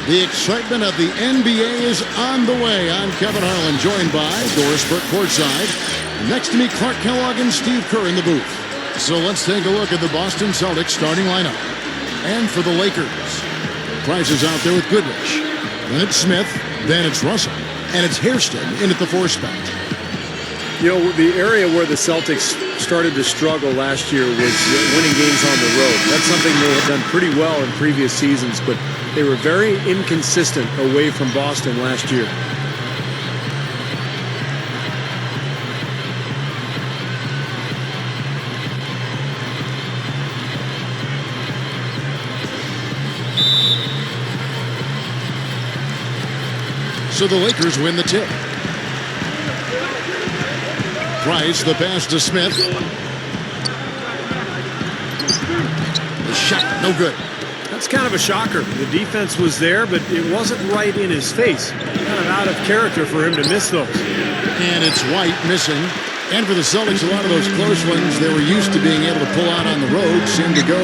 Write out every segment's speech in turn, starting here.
The excitement of the NBA is on the way. I'm Kevin Harlan, joined by Doris Burke courtside. Next to me, Clark Kellogg and Steve Kerr in the booth. So let's take a look at the Boston Celtics starting lineup. And for the Lakers, Price is out there with Goodrich. Then it's Smith. Then it's Russell. And it's Hairston in at the 4 spot. You know, the area where the Celtics started to struggle last year was winning games on the road. That's something they had done pretty well in previous seasons, but they were very inconsistent away from Boston last year. So the Lakers win the tip. Price, the pass to Smith. The shot, no good. That's kind of a shocker. The defense was there, but it wasn't right in his face. Kind of out of character for him to miss those. And it's White missing. And for the Celtics, a lot of those close ones they were used to being able to pull out on the road seemed to go,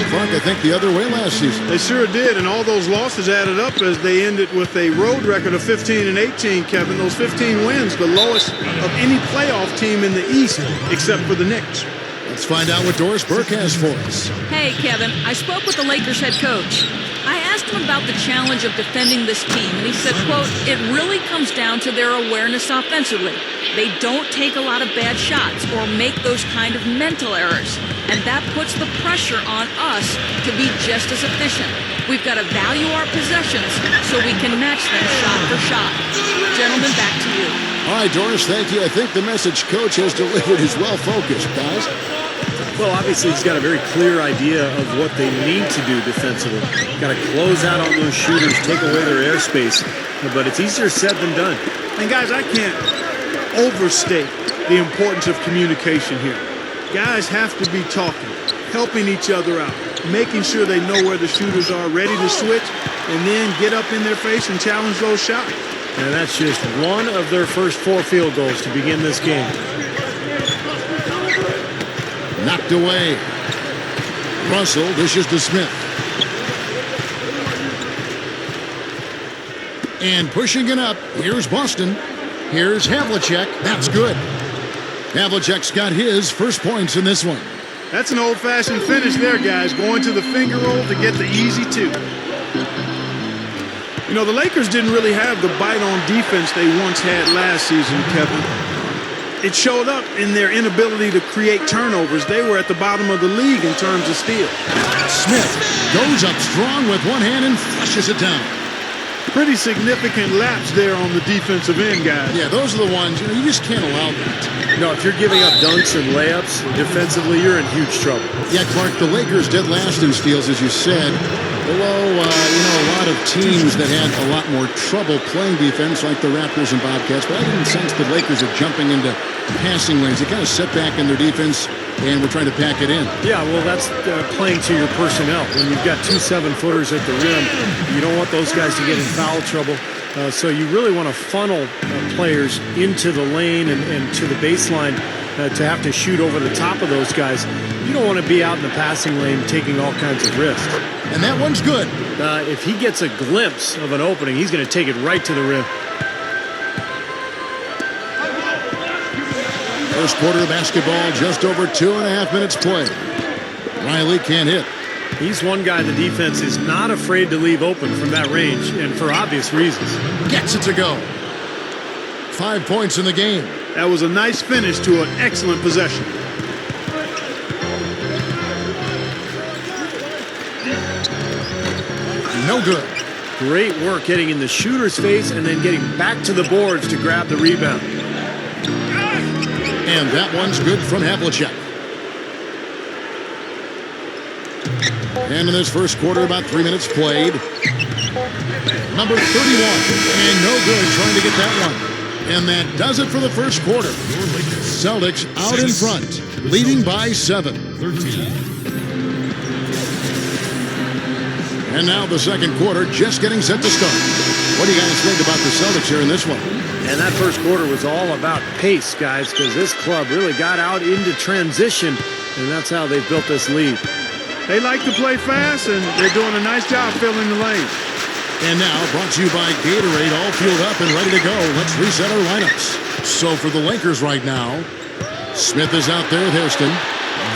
Clark, I think, the other way last season. They sure did, and all those losses added up as they ended with a road record of 15-18, Kevin. Those 15 wins, the lowest of any playoff team in the East, except for the Knicks. Let's find out what Doris Burke has for us. Hey, Kevin, I spoke with the Lakers head coach. I asked him about the challenge of defending this team, and he said, quote, it really comes down to their awareness offensively. They don't take a lot of bad shots or make those kind of mental errors, and that puts the pressure on us to be just as efficient. We've got to value our possessions so we can match them shot for shot. Gentlemen, back to you. All right, Doris, thank you. I think the message coach has delivered is well focused, guys. Well, obviously, he's got a very clear idea of what they need to do defensively. Got to close out on those shooters, take away their airspace. But it's easier said than done. And, guys, I can't overstate the importance of communication here. Guys have to be talking, helping each other out, making sure they know where the shooters are, ready to switch, and then get up in their face and challenge those shots. And that's just one of their first 4 field goals to begin this game. Knocked away. Russell dishes to Smith. And pushing it up, here's Boston. Here's Havlicek. That's good. Havlicek's got his first points in this one. That's an old-fashioned finish there, guys. Going to the finger roll to get the easy 2. You know, the Lakers didn't really have the bite on defense they once had last season, Kevin. It showed up in their inability to create turnovers. They were at the bottom of the league in terms of steals. Smith goes up strong with one hand and flushes it down. Pretty significant lapse there on the defensive end, guys. Yeah, those are the ones, you just can't allow that. No, if you're giving up dunks and layups defensively, you're in huge trouble. Yeah, Clark, the Lakers did last in steals, as you said. Below, a lot of teams that had a lot more trouble playing defense, like the Raptors and Bobcats. But I didn't sense the Lakers are jumping into passing lanes. They kind of set back in their defense, and we're trying to pack it in. Yeah, well, that's playing to your personnel. When you've got 2 7-footers at the rim, you don't want those guys to get in foul trouble. So you really want to funnel players into the lane and to the baseline to have to shoot over the top of those guys. You don't want to be out in the passing lane taking all kinds of risks. And that one's good. If he gets a glimpse of an opening, he's going to take it right to the rim. First quarter of basketball, just over 2.5 minutes played. Riley can't hit. He's one guy the defense is not afraid to leave open from that range, and for obvious reasons. Gets it to go. 5 points in the game. That was a nice finish to an excellent possession. No good. Great work getting in the shooter's face and then getting back to the boards to grab the rebound. And that one's good from Havlicek. And in this first quarter, about 3 minutes played. Number 31. And no good trying to get that one. And that does it for the first quarter. Celtics out in front, leading by 7. 13. And now the second quarter just getting set to start. What do you guys think about the Celtics here in this one? And that first quarter was all about pace, guys, because this club really got out into transition, and that's how they built this lead. They like to play fast, and they're doing a nice job filling the lane. And now, brought to you by Gatorade, all fueled up and ready to go. Let's reset our lineups. So for the Lakers right now, Smith is out there with Hairston.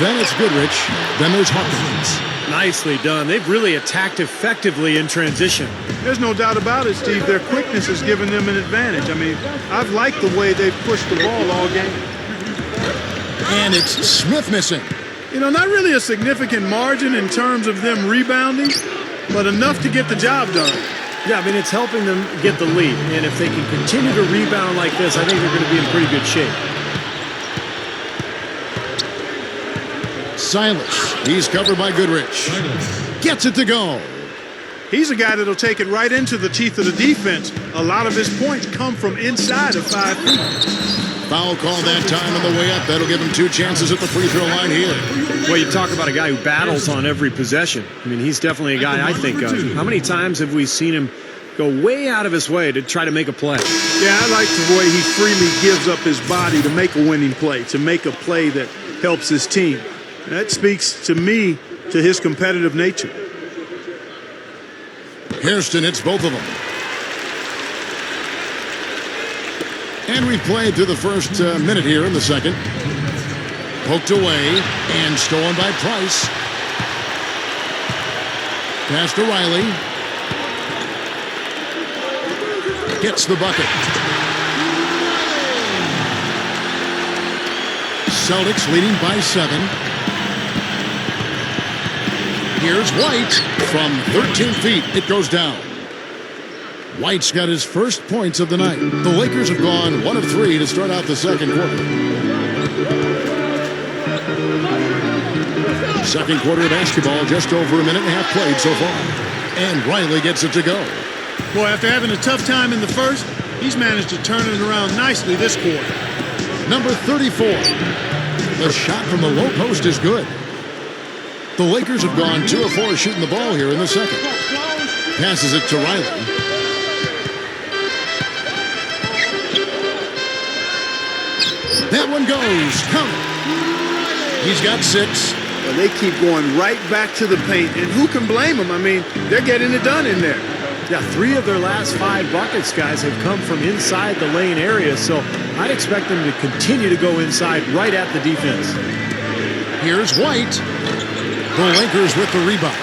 Then it's Goodrich. Then there's Hawkins. Nicely done. They've really attacked effectively in transition. There's no doubt about it, Steve. Their quickness has given them an advantage. I mean, I've liked the way they've pushed the ball all game. And it's Smith missing. You know, not really a significant margin in terms of them rebounding, but enough to get the job done. Yeah, I mean, it's helping them get the lead. And if they can continue to rebound like this, I think they're going to be in pretty good shape. Silas. He's covered by Goodrich. Gets it to go. He's a guy that'll take it right into the teeth of the defense. A lot of his points come from inside of 5 feet. Foul call that time on the way up. That'll give him 2 chances at the free throw line here. Well, you talk about a guy who battles on every possession. I mean, he's definitely a guy I think of. How many times have we seen him go way out of his way to try to make a play? Yeah, I like the way he freely gives up his body to make a winning play, to make a play that helps his team. That speaks to me to his competitive nature. Hairston hits both of them. And we've played through the first minute here in the second. Poked away and stolen by Price. Pass to Riley. Gets the bucket. Celtics leading by 7. Here's White from 13 feet. It goes down. White's got his first points of the night. The Lakers have gone 1 of 3 to start out the second quarter. Second quarter of basketball, just over a minute and a half played so far. And Riley gets it to go. Boy, after having a tough time in the first, he's managed to turn it around nicely this quarter. Number 34. The shot from the low post is good. The Lakers have gone 2 of 4 shooting the ball here in the second. Passes it to Riley. That one goes. Count it. He's got 6. Well, they keep going right back to the paint, and who can blame them? I mean, they're getting it done in there. Yeah, 3 of their last 5 buckets, guys, have come from inside the lane area, so I'd expect them to continue to go inside right at the defense. Here's White. The Lakers with the rebound.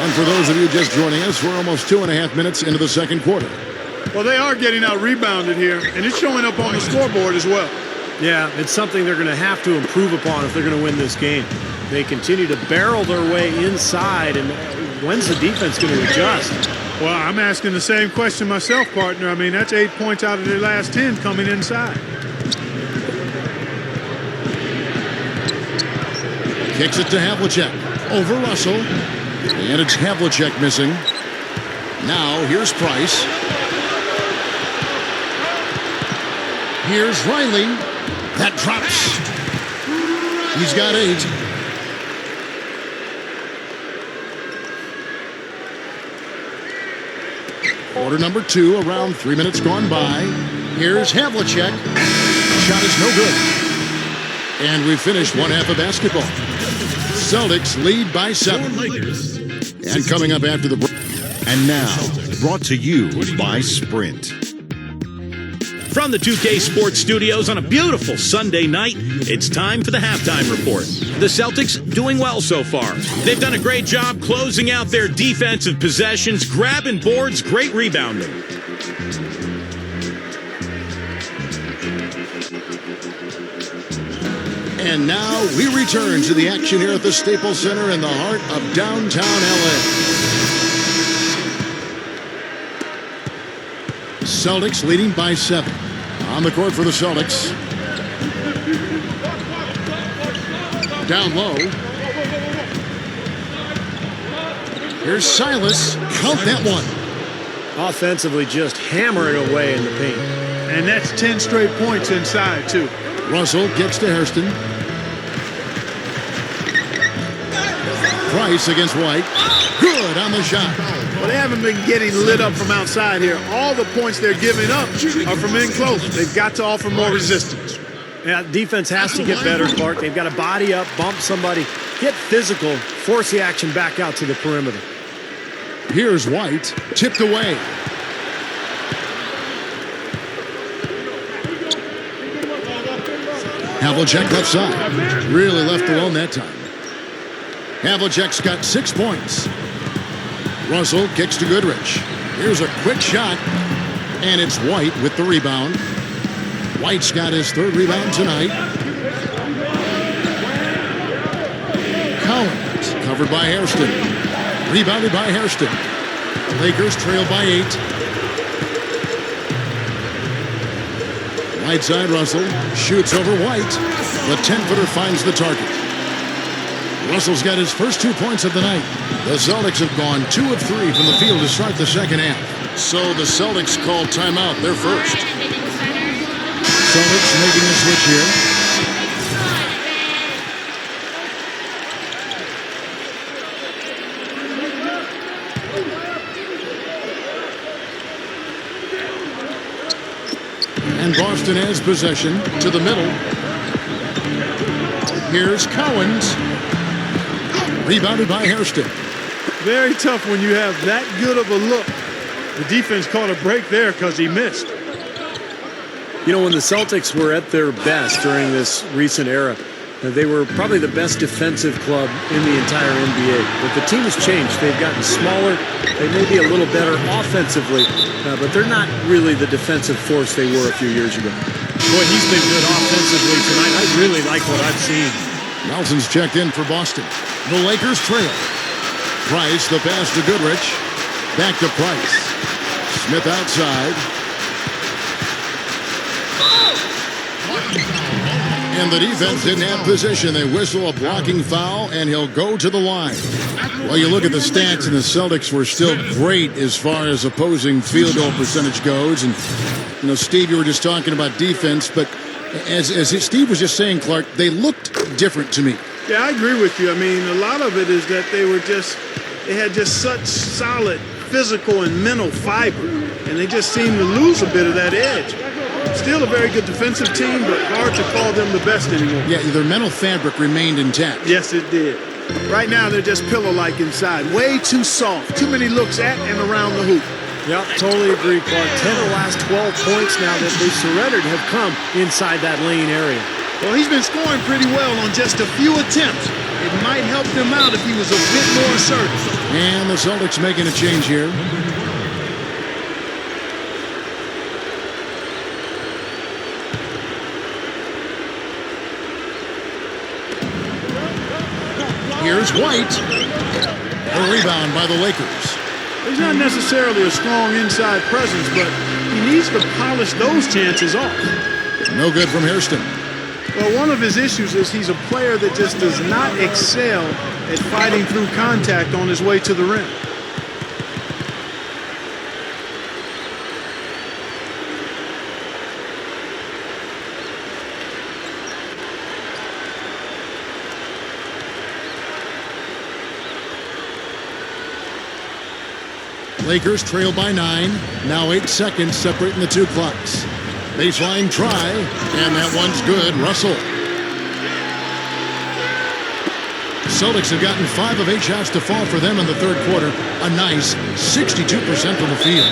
And for those of you just joining us, we're almost 2.5 minutes into the second quarter. Well, they are getting out rebounded here, and it's showing up on the scoreboard as well. Yeah, it's something they're going to have to improve upon if they're going to win this game. They continue to barrel their way inside, and when's the defense going to adjust? Well, I'm asking the same question myself, partner. I mean, that's 8 points out of their last 10 coming inside. Kicks it to Havlicek. Over Russell. And it's Havlicek missing. Now, here's Price. Here's Riley. That drops. He's got 8. Quarter number 2, around 3 minutes gone by. Here's Havlicek. Shot is no good. And we finished one half of basketball. Celtics lead by 7. And coming up after the break. And now, brought to you by Sprint. From the 2K Sports Studios on a beautiful Sunday night, it's time for the halftime report. The Celtics doing well so far. They've done a great job closing out their defensive possessions, grabbing boards, great rebounding. And now we return to the action here at the Staples Center in the heart of downtown LA. Celtics leading by 7. On the court for the Celtics. Down low. Here's Silas. Count that one. Offensively, just hammering away in the paint. And that's 10 straight points inside, too. Russell gets to Hairston. Price against White. Good on the shot. Well, they haven't been getting lit up from outside here. All the points they're giving up are from in close. They've got to offer more resistance. Yeah, defense has to get better, Clark. They've got to body up, bump somebody get physical, force the action back out to the perimeter. Here's White, tipped away. Havlicek left side. Really left alone that time. Havlicek's got 6 points. Russell kicks to Goodrich. Here's a quick shot, and it's White with the rebound. White's got his 3rd rebound tonight. Collins covered by Hairston. Rebounded by Hairston. Lakers trail by 8. Right side Russell shoots over White. The 10-footer finds the target. Russell's got his first 2 points of the night. The Celtics have gone 2 of 3 from the field to start the second half. So the Celtics call timeout. They're first. Celtics making a switch here. And Boston has possession to the middle. Here's Cowens. Rebounded by Hairston. Very tough when you have that good of a look. The defense caught a break there because he missed. You know, when the Celtics were at their best during this recent era, they were probably the best defensive club in the entire NBA. But the team has changed. They've gotten smaller. They may be a little better offensively, but they're not really the defensive force they were a few years ago. Boy, he's been good offensively tonight. I really like what I've seen. Nelson's checked in for Boston. The Lakers trail. Price, the pass to Goodrich. Back to Price. Smith outside. And the defense didn't have position. They whistle a blocking foul, and he'll go to the line. Well, you look at the stats, and the Celtics were still great as far as opposing field goal percentage goes. And, you know, Steve, you were just talking about defense, but as Steve was just saying, Clark, they looked different to me. Yeah, I agree with you. I mean, a lot of it is that they had just such solid physical and mental fiber, and they just seemed to lose a bit of that edge. Still a very good defensive team, but hard to call them the best anymore. Yeah, their mental fabric remained intact. Yes, it did. Right now, they're just pillow-like inside. Way too soft. Too many looks at and around the hoop. Yeah, totally agree, Clark. 10 of the last 12 points now that they surrendered have come inside that lane area. Well, he's been scoring pretty well on just a few attempts. It might help them out if he was a bit more assertive. And the Celtics making a change here. Here's White. A rebound by the Lakers. He's not necessarily a strong inside presence, but he needs to polish those chances off. No good from Hairston. Well, one of his issues is he's a player that just does not excel at fighting through contact on his way to the rim. Lakers trail by 9. Now 8 seconds separating the two clocks. Baseline try, and that one's good. Russell. Celtics have gotten 5 of 8 shots to fall for them in the third quarter. A nice 62% from the field.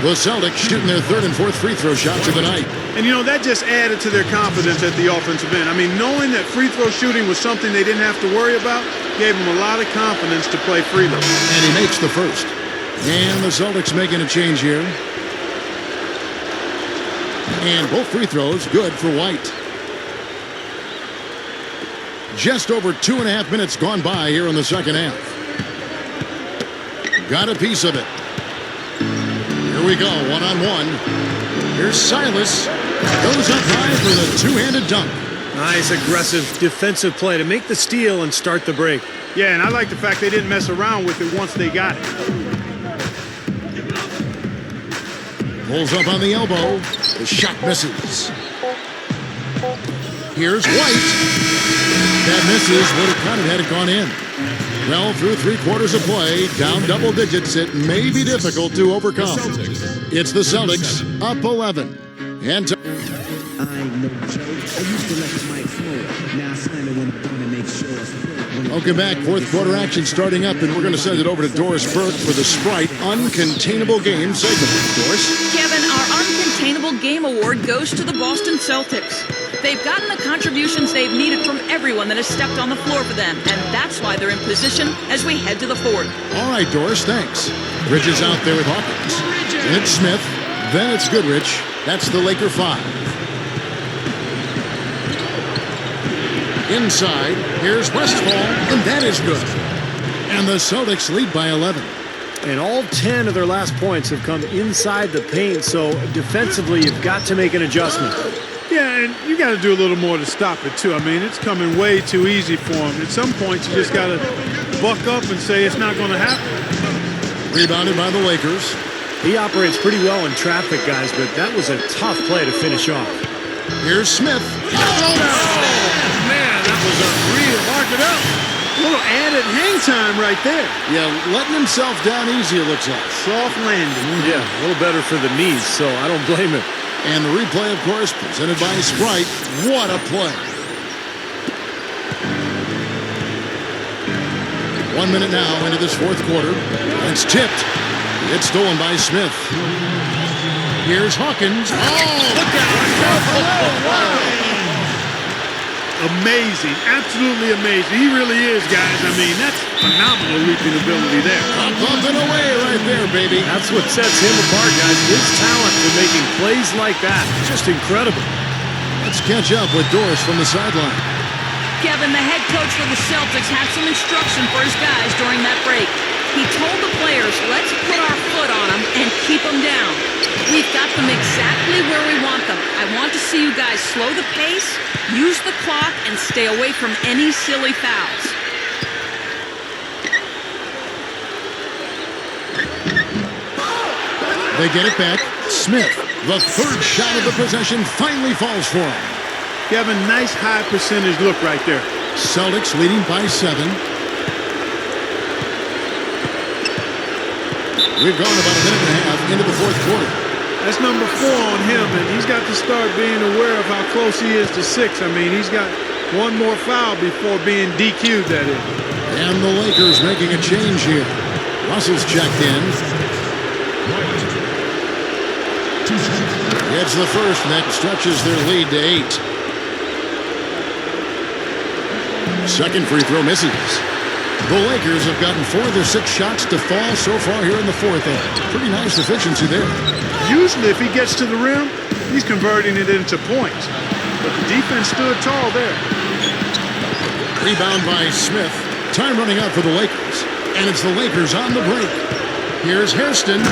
The Celtics shooting their third and fourth free throw shots of the night. And, you know, that just added to their confidence at the offensive end. I mean, knowing that free throw shooting was something they didn't have to worry about gave them a lot of confidence to play freely. And he makes the first. And the Celtics making a change here. And both free throws good for White. Just over 2.5 minutes gone by here in the second half. Got a piece of it. Here we go, one-on-one. Here's Silas. Goes up high for the two-handed dunk. Nice aggressive defensive play to make the steal and start the break. Yeah, and I like the fact they didn't mess around with it once they got it. Pulls up on the elbow. The shot misses. Here's White. That misses. Would have counted had it gone in. Well, through 3 quarters of play, down double digits, it may be difficult to overcome. It's the Celtics up 11. And I ain't no joke. I used to let the mic flow. Now I slam it when I'm done and make sure it's full. welcome back. Fourth quarter action starting up, and we're going to send it over to Doris Burke for the Sprite Uncontainable Game segment. Doris? Kevin, our Uncontainable Game Award goes to the Boston Celtics. They've gotten the contributions they've needed from everyone that has stepped on the floor for them, and that's why they're in position as we head to the fourth. All right, Doris, thanks. Bridges out there with Hawkins. And it's Smith. Then it's Goodrich. That's the Laker 5. Inside, here's Westphal, and that is good. And the Celtics lead by 11. And all 10 of their last points have come inside the paint, so defensively you've got to make an adjustment. Yeah, and you got to do a little more to stop it, too. I mean, it's coming way too easy for him. At some points, you just got to buck up and say it's not going to happen. Rebounded by the Lakers. He operates pretty well in traffic, guys, but that was a tough play to finish off. Here's Smith. Man, that was unreal. Mark it up. A little added hang time right there. Yeah, letting himself down easy, it looks like. Soft landing. Yeah, a little better for the knees, so I don't blame him. And the replay, of course, presented by Sprite. What a play. 1 minute now into this fourth quarter. It's tipped. It's stolen by Smith. Here's Hawkins. Oh, look out. Amazing. Absolutely amazing. He really is, guys. I mean, that's phenomenal leaping ability there. Up and away right there, baby. That's what sets him apart, guys. His talent for making plays like that. Just incredible. Let's catch up with Doris from the sideline. Kevin, the head coach for the Celtics, had some instruction for his guys during that break. He told the players, let's put our foot on them and keep them down. We've got them exactly where we want them. I want to see you guys slow the pace, use the clock, and stay away from any silly fouls. They get it back. Smith, the third shot of the possession, finally falls for him. Kevin, nice high percentage look right there. Celtics leading by 7. We've gone about a minute and a half into the fourth quarter. That's number 4 on him, and he's got to start being aware of how close he is to 6. I mean, he's got one more foul before being DQ'd, that is. And the Lakers making a change here. Russell's checked in. It's the first, and that stretches their lead to 8. Second free throw misses. The Lakers have gotten 4 of their 6 shots to fall so far here in the fourth. Pretty nice efficiency there. Usually, if he gets to the rim, he's converting it into points. But the defense stood tall there. Rebound by Smith. Time running out for the Lakers. And it's the Lakers on the break. Here's Hairston.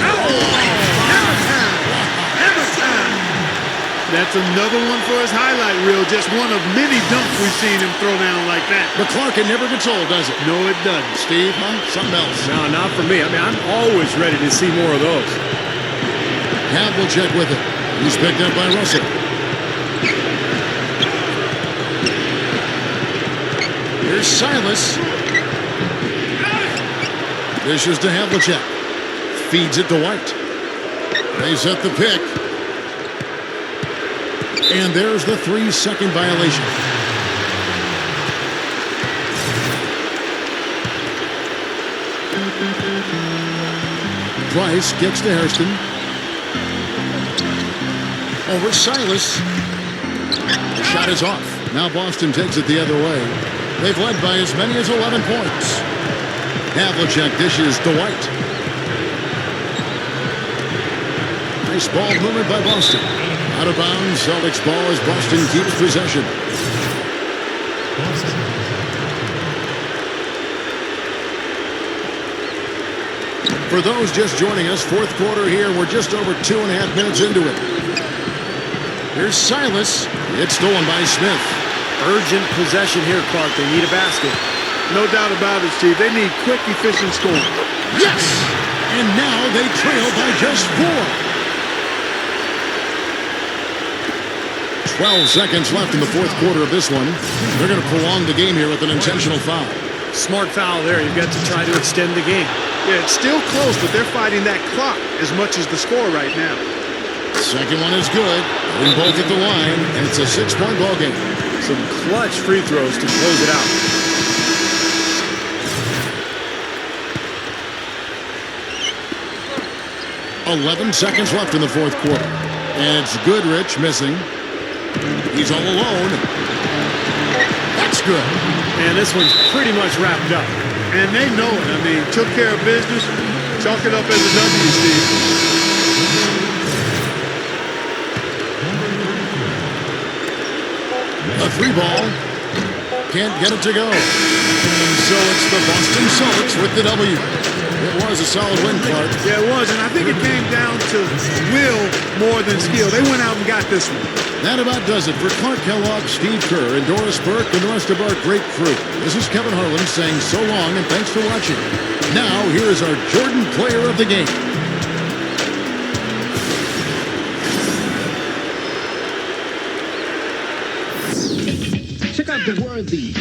That's another one for his highlight reel. Just one of many dunks we've seen him throw down like that. The clock, it never gets old, does it? No, it doesn't. Steve, huh? Something else. No, not for me. I mean, I'm always ready to see more of those. Havlicek with it. He's picked up by Russell. Here's Silas. Dishes to Havlicek. Feeds it to White. They set the pick. And there's the 3-second violation. Price gets to Hairston. Over Silas. The shot is off. Now Boston takes it the other way. They've led by as many as 11 points. Havlicek dishes to White. Nice ball movement by Boston. Out of bounds, Celtics ball as Boston keeps possession. For those just joining us, fourth quarter here, we're just over 2.5 minutes into it. Here's Silas. It's stolen by Smith. Urgent possession here, Clark. They need a basket. No doubt about it, Steve. They need quick, efficient scoring. Yes! And now they trail by just 4. 12 seconds left in the fourth quarter of this one. They're going to prolong the game here with an intentional foul. Smart foul there. You've got to try to extend the game. Yeah, it's still close, but they're fighting that clock as much as the score right now. Second one is good. Putting both at the line, and it's a 6-point ball game. Some clutch free throws to close it out. .11 seconds left in the fourth quarter. And it's Goodrich missing. He's all alone. That's good. And this one's pretty much wrapped up. And they know it. I mean, took care of business. Chalk it up as a W, Steve. A 3-ball. Can't get it to go. And so it's the Boston Celtics with the W. It was a solid win, Clark. Yeah, it was. And I think it came down to will more than skill. They went out and got this one. That about does it for Clark Kellogg, Steve Kerr, and Doris Burke, and the rest of our great crew. This is Kevin Harlan saying so long and thanks for watching. Now, here is our Jordan Player of the Game. Check out the Worthy